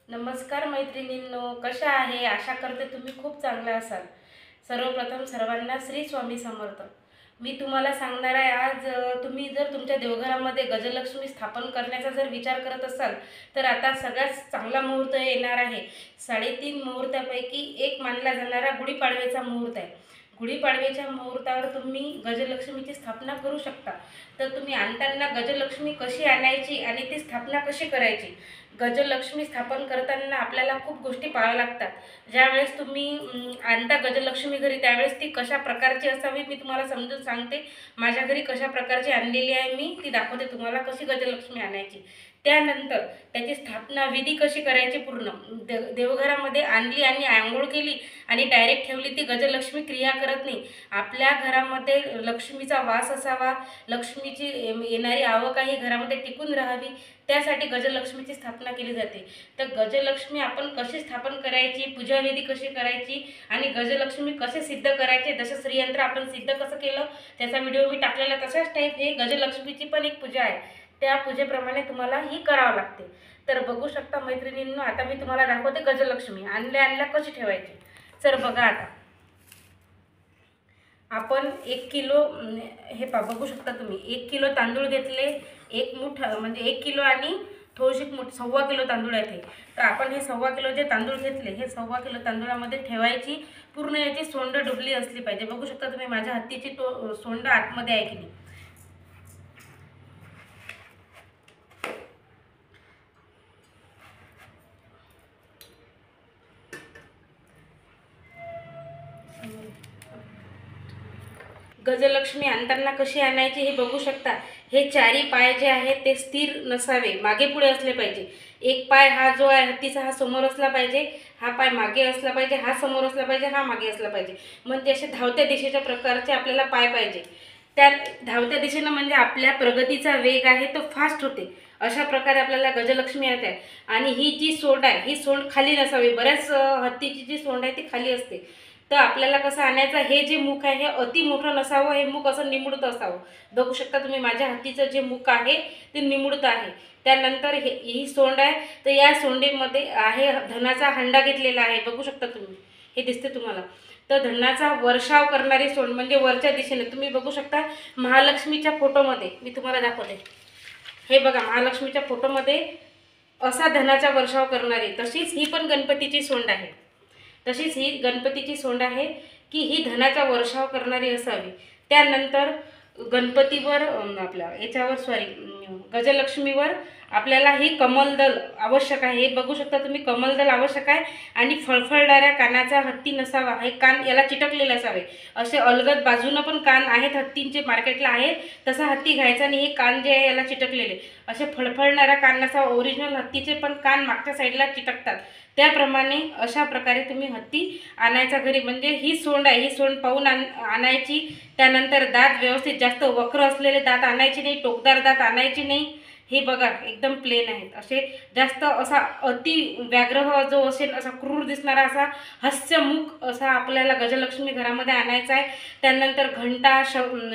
नमस्कार मैत्रिणींनो, कशा आहे? आशा करते तुम्ही खूप चांगल्या असाल. सर्वप्रथम सर्वांना श्री स्वामी समर्थ. मी तुम्हाला सांगणार आहे आज तुम्ही जर तुमच्या देवघरामध्ये गजलक्ष्मी स्थापन करण्याचा जर विचार करत असाल तर आता सगळ्यात चांगला मुहूर्त येणार आहे. 3.5 मुहूर्तापैकी एक मानला जाणारा गुढीपाडव्याचा मुहूर्त आहे. गुढीपाडव्याच्या मुहूर्तावर तुम्ही गजलक्ष्मीची स्थापना करू शकता. तर तुम्ही आणताना गजलक्ष्मी कशी आणायची आणि ती स्थापना कशी करायची. गजलक्ष्मी स्थापन करताना आपल्याला खूप गोष्टी पाळाव्या लागतात. ज्यावेळेस तुम्ही आणता गजलक्ष्मी घरी त्यावेळेस ती कशा प्रकारची असावी मी तुम्हाला समजून सांगते. माझ्या घरी कशा प्रकारची आणलेली आहे मी ती दाखवते तुम्हाला कशी गजलक्ष्मी आणायची. त्यानंतर त्याची स्थापना विधी कशी करायची पूर्ण देवघरामध्ये आणली आणि आंघोळ केली आणि डायरेक्ट ठेवली ती गजलक्ष्मी क्रिया करत नाही. आपल्या घरामध्ये लक्ष्मीचा वास असावा, लक्ष्मीची येणारी आवक ही घरामध्ये टिकून राहावी, त्यासाठी गजलक्ष्मीची स्थापना केली जाते. तर गजलक्ष्मी आपण कशी स्थापन करायची, पूजाविधी कशी करायची आणि गजलक्ष्मी कसे सिद्ध करायचे, जसं श्रीयंत्र आपण सिद्ध कसं केलं त्याचा व्हिडिओ मी टाकलेला तशाच टाईप हे गजलक्ष्मीची पण एक पूजा आहे. त्या पूजेप्रमाणे तुम्हाला ही करावं लागते. तर बघू शकता मैत्रिणींनो, आता मी तुम्हाला दाखवते गजलक्ष्मी आणल्या कशी ठेवायची. तर बघा आता आपण 1 किलो हे बघू शकता तुम्ही 1 किलो तांदूळ घेतले. एक मुठ म्हणजे 1 किलो आणि थोडीशी मुठ 1.25 किलो तांदूळ आहे. तर आपण हे 1.25 किलो जे तांदूळ घेतले हे 1.25 किलो तांदूळामध्ये ठेवायची. पूर्ण याची सोंड डुबली असली पाहिजे. बघू शकता तुम्ही माझ्या हातीची सोंड आतमध्ये आहे की नाही. गजलक्ष्मी आणताना कशी आणायची हे बघू शकता. हे चारी पाय जे आहेत ते स्थिर नसावे, मागे पुढे असले पाहिजे. एक पाय हा जो आहे हत्तीचा हा समोर असला पाहिजे, हा पाय मागे असला पाहिजे, हा समोर असला पाहिजे, हा मागे असला पाहिजे. म्हणजे असे धावत्या दिशेच्या प्रकारचे आपल्याला पाय पाहिजे. त्या धावत्या दिशेनं म्हणजे आपल्या प्रगतीचा वेग आहे तो फास्ट होते. अशा प्रकारे आपल्याला गजलक्ष्मी येते. आणि ही जी सोंड आहे ही सोंड खाली नसावी. बऱ्याच हत्तीची जी सोंड आहे ती खाली असते. तर आपल्याला कसं आणायचं, हे जे मुख आहे हे अति मोठं नसावं, हे मुख असं निमुळत असावं. बघू शकता तुम्ही माझ्या हातीचं जे मुख आहे ते निमुळत आहे. त्यानंतर ही सोंड आहे. तर या सोंडीमध्ये आहे धनाचा हंडा घेतलेला आहे. बघू शकता तुम्ही, हे दिसते तुम्हाला. तर धनाचा वर्षाव करणारी सोंड म्हणजे वरच्या दिशेने तुम्ही बघू शकता. महालक्ष्मीच्या फोटोमध्ये मी तुम्हाला दाखवते. हे बघा महालक्ष्मीच्या फोटोमध्ये असा धनाचा वर्षाव करणारी, तशीच ही पण गणपतीची सोंड आहे. तशीच ही गणपतीची सोंड आहे की ही धनाचा वर्षाव करणारी असावी. त्यानंतर गणपतीवर आपल्या याच्यावर गजलक्ष्मीवर आपल्याला ही कमलदल आवश्यक आहे. हे बघू शकता तुम्ही कमलदल आवश्यक आहे. आणि फळफळणाऱ्या कानाचा हत्ती नसावा. हे कान याला चिटकलेले असावे. असे अलगद बाजूनं पण कान आहेत हत्तींचे मार्केटला आहेत, तसा हत्ती घ्यायचा आणि हे कान जे आहे याला चिटकलेले असे फळफळणारा कान नसावा. ओरिजिनल हत्तीचे पण कान मागच्या साईडला चिटकतात. त्याप्रमाणे अशा प्रकारे तुम्ही हत्ती आणायचा घरी. म्हणजे ही सोंड आहे, ही सोंड पाहून आणायची. त्यानंतर दात व्यवस्थित जास्त वक्र असलेले दात आणायचे नाही, टोकदार दात आणायचे नाही. हे बघा एकदम प्लेन आहेत. असे जास्त असा अति व्याग्रह जो असेल असा क्रूर दिसणारा असा हास्यमुख असा आपल्याला गजलक्ष्मी घरामध्ये आणायचा आहे. त्यानंतर घंटा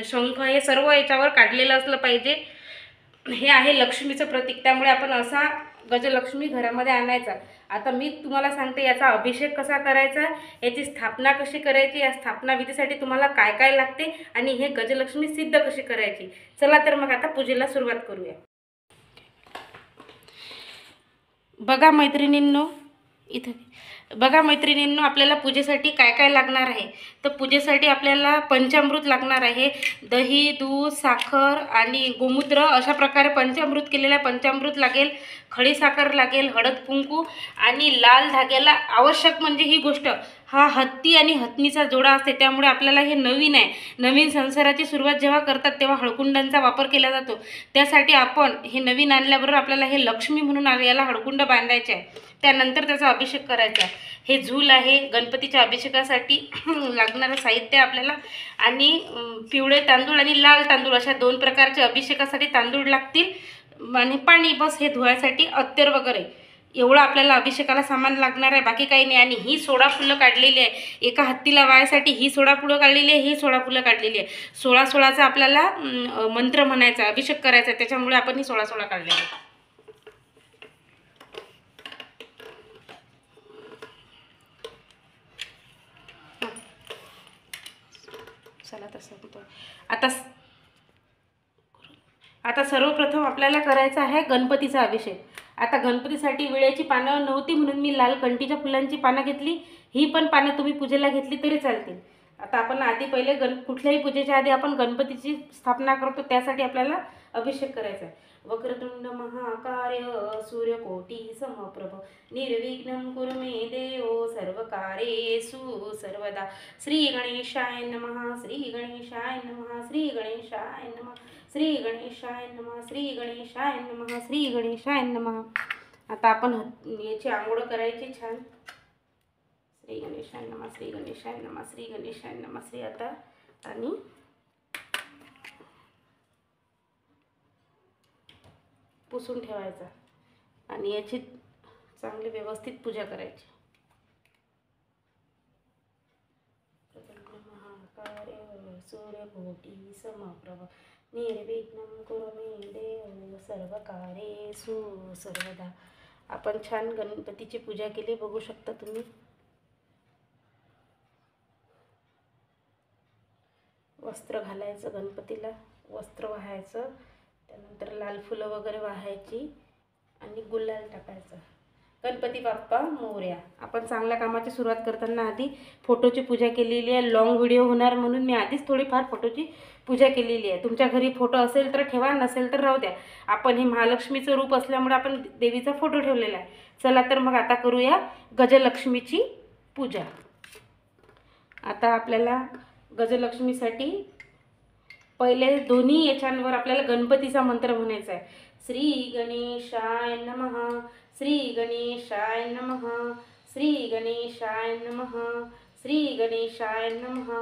शंख हे सर्व याच्यावर काढलेलं असलं पाहिजे. हे आहे लक्ष्मीचं प्रतीक. त्यामुळे आपण असा गजलक्ष्मी घरामध्ये आणायचा. आता मी तुम्हाला सांगते याचा अभिषेक कसा करायचा, याची स्थापना कशी करायची, या स्थापना विधीसाठी तुम्हाला काय काय लागते आणि हे गजलक्ष्मी सिद्ध कशी करायची. चला तर मग आता पूजेला सुरुवात करूया. बघा मैत्रिणींनो, आपल्याला पूजेसाठी काय काय लागणार आहे. तर पूजेसाठी आपल्याला पंचामृत लागणार आहे. दही, दूध, साखर आणि गोमूत्र अशा प्रकारे पंचामृत केलेल्या पंचामृत लागेल. खडी साखर लागेल, हळद कुंकू आणि लाल धाग्याला आवश्यक म्हणजे ही गोष्ट हा हत्ती आणि हत्तीचा जोडा असते. त्यामुळे आपल्याला हे नवीन आहे. नवीन संसाराची सुरुवात जेव्हा करतात तेव्हा हळकुंडांचा वापर केला जातो. त्यासाठी आपण हे नवीन आणल्याबरोबर आपल्याला हे लक्ष्मी म्हणून याला हळकुंड बांधायचे आहे. त्यानंतर त्याचा अभिषेक करायचा. हे झूल आहे गणपतीच्या अभिषेकासाठी लागणारं साहित्य आपल्याला. आणि पिवळे तांदूळ आणि लाल तांदूळ अशा 2 प्रकारचे अभिषेकासाठी तांदूळ लागतील. आणि पाणी बस हे धुवायसाठी अत्तर वगैरे एवढं आपल्याला अभिषेकाला सामान लागणार आहे, बाकी काही नाही. आणि ही 16 फुलं काढलेली आहे. एका हत्तीला वायासाठी ही 16 फुलं काढलेली आहे, ही 16 फुलं काढलेली आहे. 16-16चा आपल्याला मंत्र म्हणायचा, अभिषेक करायचा. त्याच्यामुळे आपण ही 16-16 काढलेली आहे. चला तसं आता सर्वप्रथम आपल्याला करायचा आहे गणपतीचा अभिषेक. आता गणपतीसाठी विड्याची पानं नव्हती म्हणून मी लाल कंठीच्या फुलांची पानं घेतली. ही पण पानं तुम्ही पूजेला घेतली तरी चालतील. आता आपण आधी पहिले कुठल्याही पूजेच्या आधी आपण गणपतीची स्थापना करतो, त्यासाठी आपल्याला अभिषेक करायचा आहे. वक्रतुंड महाकाय सूर्यकोटी समप्रभ निर्विघ्नं कुरु मे देव सर्वकार्येषु सर्वदा. श्री गणेशाय नमः. श्री गणेशाय नमः. श्री गणेशाय नमः. श्री गणेशाय नमः. श्री गणेशाय नमः. श्री गणेशाय नमः. आता आपण याची आंघोळ करायची छान. श्री गणेशाय नमः. श्री गणेशाय नमः. श्री गणेशाय नमः. श्री आता आणि पुसून ठेवायचा आणि याची चांगली व्यवस्थित पूजा करायची. महाकाय सूर्यकोटी समप्रभ निर्विघ्नं कुरु मे देव सर्वकार्येषु सर्वदा. आपण छान गणपतीची पूजा केली, बघू शकता तुम्ही. वस्त्र घालायचं गणपतीला, वस्त्र वाहायचं, त्यानंतर लाल फुलं वगैरे वाहायची आणि गुलाल टाकायचं. गणपती बाप्पा मोरया. आपण चांगल्या कामाची सुरुवात करताना आधी फोटोची पूजा केलेली आहे. लॉंग व्हिडिओ होणार म्हणून मी आधीच थोडीफार फोटोची पूजा केलेली आहे. तुमच्या घरी फोटो असेल तर ठेवा, नसेल तर राहू द्या. आपण हे महालक्ष्मीचं रूप असल्यामुळे आपण देवीचा फोटो ठेवलेला आहे. चला तर मग आता करूया गजलक्ष्मीची पूजा. आता आपल्याला गजलक्ष्मीसाठी पहिले दोन्ही याच्यांवर आपल्याला गणपतीचा मंत्र म्हणायचा आहे. श्री गणेशाय नमः. श्री गणेशाय नमः. श्री गणेशाय नमः. श्री गणेशाय नमः.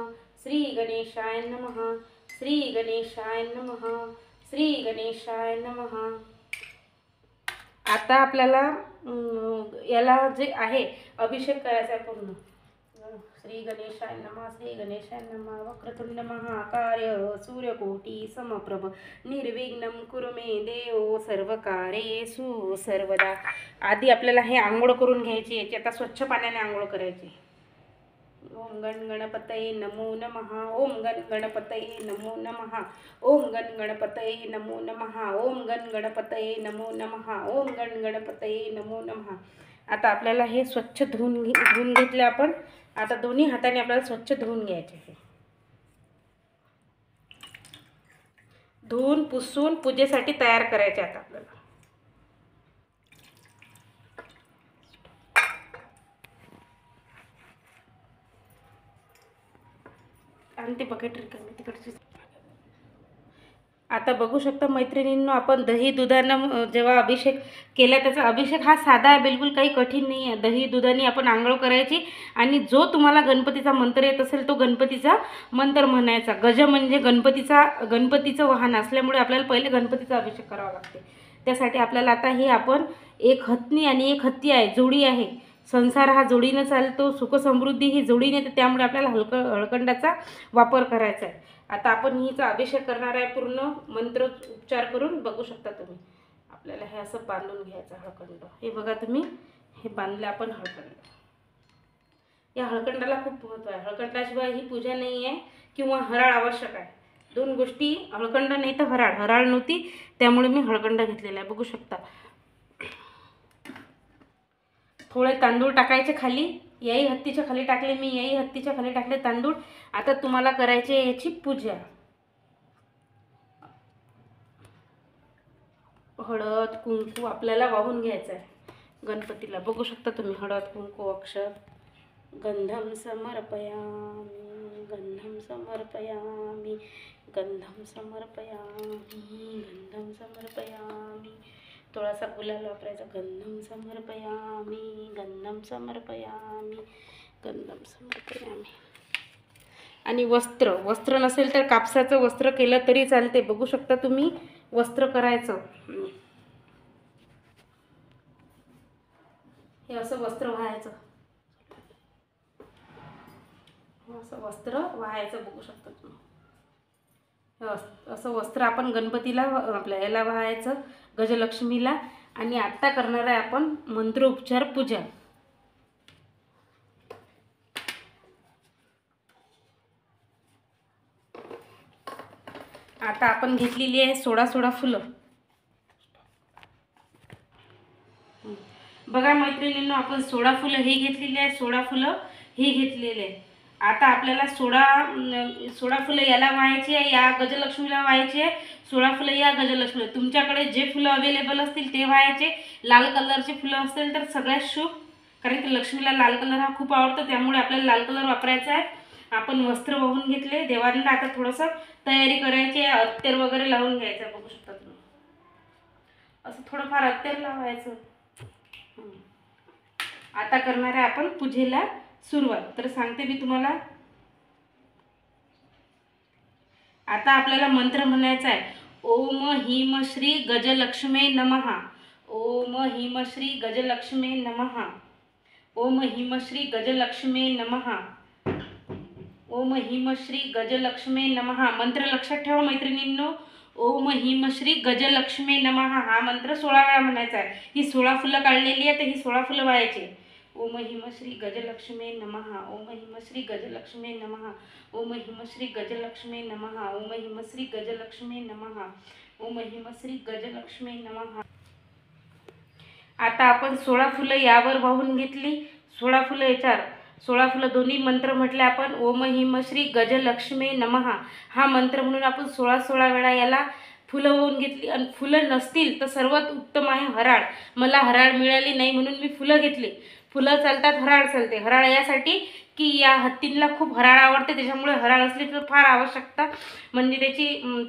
श्री गणेशाय नमः. श्री गणेशाय नमः. श्री गणेशाय नमः. आता आपल्याला याला जे आहे अभिषेक करायचा आहे पूर्ण. श्री गणेशाय नमः. श्री गणेशाय नमः. वक्रतुंड महाकाय सूर्यकोटी समप्रभ निर्विघ्नं कुरु मे देव सर्वकार्येषु सर्वदा. आधी आपल्याला हे आंघोळ करून घ्यायची. याची आता स्वच्छ पाण्याने आंघोळ करायची. ओम गण गणपतये नमो नमः. ओम गण गणपतये नमो नमः. ओम गण गणपतये नमो नमः. ओम गण गणपतये नमो नमः. ओम गण गणपतये नमो नमः. आता आपल्याला हे स्वच्छ धुवून घेतले आपण. आता दोन्ही हाताने आपल्याला स्वच्छ धुवून घ्यायचे. हे धुवून पुसून पूजेसाठी तयार करायचे. आता आपल्याला आणि ते बकेट रिकामी तिकडची. आता बघू शकता मैत्रिणींनो, आपण दही दुधानं जेव्हा अभिषेक केला, त्याचा अभिषेक हा साधा आहे, बिलकुल काही कठीण नाही आहे. दही दुधाने आपण आंघोळ करायची आणि जो तुम्हाला गणपतीचा मंत्र येत असेल तो गणपतीचा मंत्र म्हणायचा. गज म्हणजे गणपतीचं वाहन असल्यामुळे आपल्याला पहिले गणपतीचा अभिषेक करावा लागते. त्यासाठी आपल्याला आता हे आपण एक हत्ती आणि एक हत्ती आहे, जोडी आहे. संसार हा जोडीनं चालतो, सुखसमृद्धी ही जोडीने, तर त्यामुळे आपल्याला हळकंडाचा वापर करायचा आहे. आता आपण हिचा अभिषेक करणार आहे पूर्ण मंत्र उच्चार करून. बघू शकता तुम्ही. आपल्याला हे असं बांधून घ्यायचं हळकंड. हे बघा तुम्ही, हे बांधलं आपण हळकंड. या हळकंडाला खूप महत्त्व आहे. हळकंडाशिवाय ही पूजा नाही आहे किंवा हराळ आवश्यक आहे. दोन गोष्टी, हळकंड नाही तर हराळ. हराळ नव्हती त्यामुळे मी हळकंड घेतलेला आहे. बघू शकता. थोडे तांदूळ टाकायचे खाली. याही हत्तीच्या खाली टाकले मी, याही हत्तीच्या खाली टाकले तांदूळ. आता तुम्हाला करायची आहे याची पूजा. हळद कुंकू आपल्याला वाहून घ्यायचं आहे गणपतीला. बघू शकता तुम्ही. हळद कुंकू अक्षर. गंधम समर्पयामि. गंधम समर्पयामि. गंधम समर्पयामि. गंधम समर्पयामि. थोडासा गुलाल वापरायचा. गंधम समर्पयामि. गंधम समर्पयामि. गंधम समर्पयामि. आणि वस्त्र नसेल तर कापसाचं वस्त्र केलं तरी चालते. बघू शकता तुम्ही. वस्त्र करायचं. हे असं वस्त्र व्हायचं. असं वस्त्र व्हायचं. बघू शकता तुम्ही. असं वस्त्र आपण गणपतीला आपल्या याला व्हायचं, गजलक्ष्मीला. आणि आत्ता करणार आहे आपण मंत्रोपचार पूजा. आता आपण घेतलेली आहे 16 फुलं. बघा मैत्रिणींनो, आपण 16 फुलं ही घेतलेली आहे, 16 फुलं ही घेतलेली आहे. आता आपल्याला 16 फुलं याला व्हायची आहे, या गजलक्ष्मीला व्हायची आहे. 16 फुलं या गजलक्ष्मीला. तुमच्याकडे जे फुलं अवेलेबल असतील ते व्हायचे. लाल कलरचे फुलं असतील तर सगळ्यात शुभ, कारण की लक्ष्मीला लाल कलर हा खूप आवडतो, त्यामुळे आपल्याला लाल कलर वापरायचा आहे. आपण वस्त्र वाहून घेतले देवांना. आता थोडंसं तयारी करायची आहे, अत्तर वगैरे लावून घ्यायचं. बघू शकता तुम्ही, असं थोडंफार अत्तर लावायचं. आता करणार आहे आपण पूजेला सुरुवात. तर सांगते मी तुम्हाला. आता आपल्याला मंत्र म्हणायचा आहे. ओम ह्रीं श्री गजलक्ष्मी नमः. ओम ह्रीं श्री गजलक्ष्मी नमः. ओम ह्रीं श्री गजलक्ष्मी नमः. ओम ह्रीं श्री गजलक्ष्मी नमः. मंत्र लक्षात ठेवा मैत्रिणींनो. ओम ह्रीं श्री गजलक्ष्मी नमः हा मंत्र 16 वेळा म्हणायचा आहे. ही 16 फुलं काढलेली आहे, तर ही 16 फुलं व्हायची. ओम ह्रीं श्री गजलक्ष्मी नमः. ओम ह्रीं श्री गजलक्ष्मी नमः. ओम ह्रीं श्री गजलक्ष्मी नमः. ओम ह्रीं श्री गजलक्ष्मी नमः. ओम ह्रीं श्री गजलक्ष्मी नमः. आता आपण 16 फुलं यावर वाहून घेतली. 16 फुलं याच्यावर, 16 फुलं दोन्ही मंत्र म्हटले आपण. ओम ह्रीं श्री गजलक्ष्मी नमः हा मंत्र म्हणून आपण 16 वेळा याला फुलं वाहून घेतली. आणि फुलं नसतील तर सर्वात उत्तम आहे हराळ. मला हराळ मिळाली नाही म्हणून मी फुलं घेतली. फुलं चालतात, हराळ चालते. हराळ यासाठी की या हत्तींना खूप हराळ आवडते, त्याच्यामुळे हराळ असली तर फार आवश्यकता, म्हणजे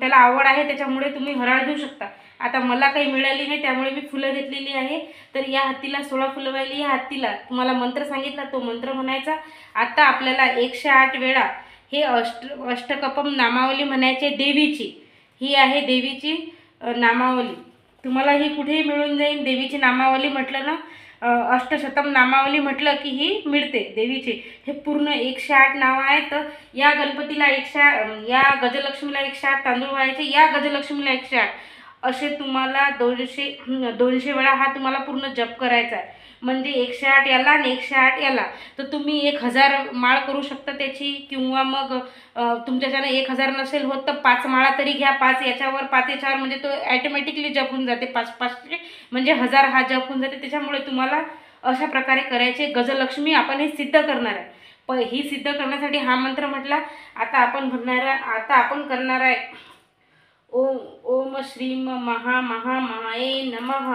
त्याला आवड आहे, त्याच्यामुळे तुम्ही हराळ घेऊ शकता. आता मला काही मिळाली नाही, त्यामुळे मी फुलं घेतलेली आहे. तर या हत्तीला 16 फुलं व्हायली. या हत्तीला तुम्हाला मंत्र सांगितला, तो मंत्र म्हणायचा. आता आपल्याला 108 वेळा हे अष्टकपम नामावली म्हणायचे देवीची. ही आहे देवीची नामावली. तुम्हाला ही कुठेही मिळून जाईल. देवीची नामावली म्हटलं ना, अष्टशतम नामावली म्हटलं की ही मिळते देवीची. हे पूर्ण 108 नावं आहेत. तर या गणपतीला या गजलक्ष्मीला 108 तांदूळ व्हायचे. या गजलक्ष्मीला 108 असे तुम्हाला 200 वेळा हा तुम्हाला पूर्ण जप करायचा आहे. म्हणजे 108 याला आणि 108 याला. तर तुम्ही 1000 माळ करू शकता त्याची, किंवा मग तुमच्याच्यानं 1000 नसेल होत तर 5 माळा तरी घ्या. 5 याच्यावर 5 याच्यावर, म्हणजे तो ॲटोमॅटिकली जप होऊन जाते. 5 म्हणजे 1000 हा जप होऊन जाते. त्याच्यामुळे तुम्हाला अशा प्रकारे करायचे. गजलक्ष्मी आपण हे सिद्ध करणार आहे. ही सिद्ध करण्यासाठी हा मंत्र म्हटला. आता आपण करणार आहे. ओम श्रीं महामाये नमः.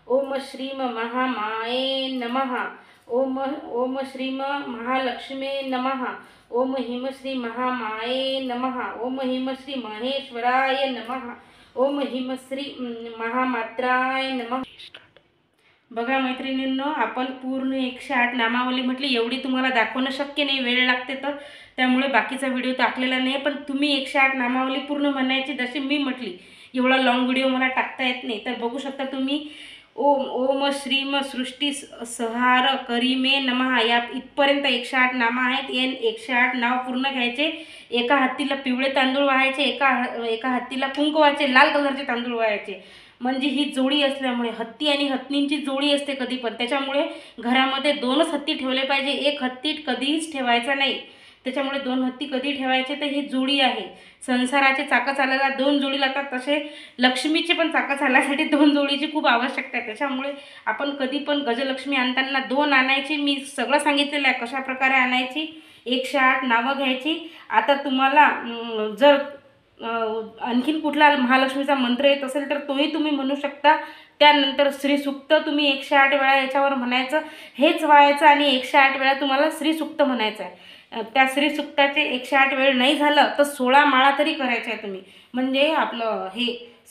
ओम श्रीं महामाये नमः. ओम श्रीं महालक्ष्मी नमः. ओम ह्रीं श्री महामाये नमः. ओम ह्रीं श्री महेश्वराय नमः. ओम ह्रीं श्री महामात्राय नमः. बघा मैत्रिणींनो, आपण पूर्ण 108 नामावली म्हटली. एवढी तुम्हाला दाखवणं शक्य नाही, वेळ लागते, तर त्यामुळे बाकीचा व्हिडिओ टाकलेला नाही. पण तुम्ही 108 नामावली पूर्ण म्हणायची जशी मी म्हटली. एवढा लॉंग व्हिडिओ मला टाकता येत नाही. तर बघू शकता तुम्ही. ओम श्रीम सृष्टी संहार करीमे नमः या इथपर्यंत 108 नामं आहेत. या 108 नाव पूर्ण घ्यायचे. एका हत्तीला पिवळे तांदूळ व्हायचे, एका हत्तीला कुंकवाचे लाल कलरचे तांदूळ व्हायचे. म्हणजे ही जोडी असल्यामुळे, हत्ती आणि हत्तींची जोडी असते कधी पण, त्याच्यामुळे घरामध्ये 2च हत्ती ठेवले पाहिजे. एक हत्ती कधीच ठेवायचा नाही. त्याच्यामुळे 2 हत्ती कधी ठेवायचे, तर ही जोडी आहे. संसाराचे चाकं चालायला 2 जोडी लागतात, तसे लक्ष्मीचे पण चाकं चालण्यासाठी 2 जोडीची खूप आवश्यकता आहे. त्याच्यामुळे आपण कधी पण गजलक्ष्मी आणताना 2 आणायची. मी सगळं सांगितलेलं आहे कशा प्रकारे आणायची. 108 नावं घ्यायची. आता तुम्हाला जर आणखीन कुठला महालक्ष्मीचा मंत्र येत असेल तर तोही तुम्ही म्हणू शकता. त्यानंतर श्रीसूक्त तुम्ही 108 वेळा याच्यावर म्हणायचं. हेच व्हायचं आणि 108 वेळा तुम्हाला श्रीसूक्त म्हणायचं आहे. त्या श्रीसूक्ताचे 108 वेळ नाही झालं तर 16 माळा तरी करायच्या आहे तुम्ही. म्हणजे आपलं हे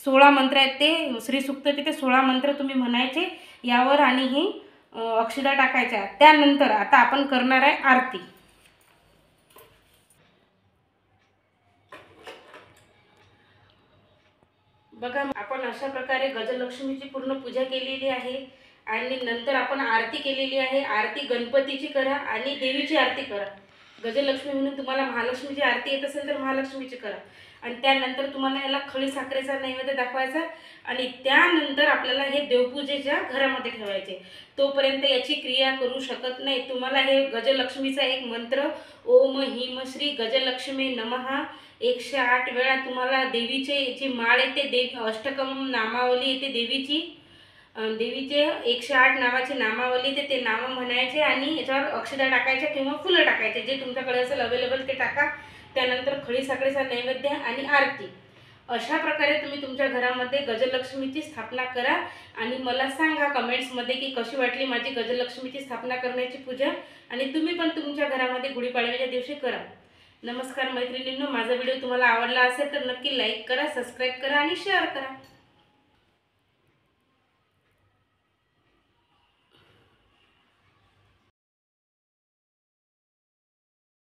16 मंत्र आहेत, ते श्रीसूक्ताचे ते 16 मंत्र तुम्ही म्हणायचे यावर. आणि ही अक्षता टाकायच्या. त्यानंतर आता आपण करणार आहे आरती. बघा, आपण अशा प्रकारे गजलक्ष्मीची पूर्ण पूजा केलेली आहे. आणि नंतर आपण आरती केलेली आहे. आरती गणपतीची करा आणि देवीची आरती करा. गजलक्ष्मी म्हणून तुम्हाला महालक्ष्मीची आरती येत असेल तर महालक्ष्मीची करा. आणि त्यानंतर तुम्हाला याला खडी साखरेचा नैवेद्य दाखवायचा आणि त्यानंतर आपल्याला हे देवपूजेच्या घरामध्ये ठेवायचे। तोपर्यंत याची क्रिया करू शकत नाही। तुम्हाला हे गजलक्ष्मीचा एक मंत्र ओम ह्रीं श्री गजलक्ष्मी नमः 108 वेळा तुम्हाला देवीचे जी माळ आहे ते अष्टकम नामावली येते देवीचे 108 नावाची नामावली ते नाम म्हणायचे आणि याच्यावर अक्षता टाकायच्या किंवा फुलं टाकायचे, जे तुमच्याकडे असेल अवेलेबल ते टाका। त्यानंतर खडी साखरेचा नैवेद्य आणि आरती अशा प्रकारे तुम्ही तुमच्या घरामध्ये गजलक्ष्मीची स्थापना करा आणि मला सांगा कमेंट्समध्ये की कशी वाटली माझी गजलक्ष्मीची स्थापना करण्याची पूजा आणि तुम्ही पण तुमच्या घरामध्ये गुढीपाडव्याच्या दिवशी करा। नमस्कार मैत्रिणींनो, माझा व्हिडिओ तुम्हाला आवडला असेल तर नक्की लाईक करा, सबस्क्राईब करा आणि शेअर करा।